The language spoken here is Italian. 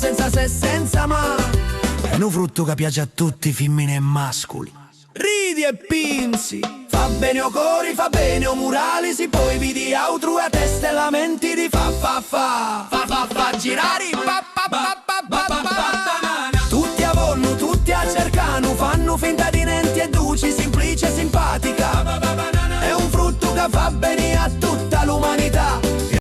senza se, senza ma. È un frutto che piace a tutti, femmine e mascoli. Ridi e pinzi, fa bene o cori, fa bene o murali, si poi vidi autru a testa e lamenti di fa girare tutti a vonno, tutti a cercano, fanno finta di niente e duci, semplice e simpatica. È un frutto che fa bene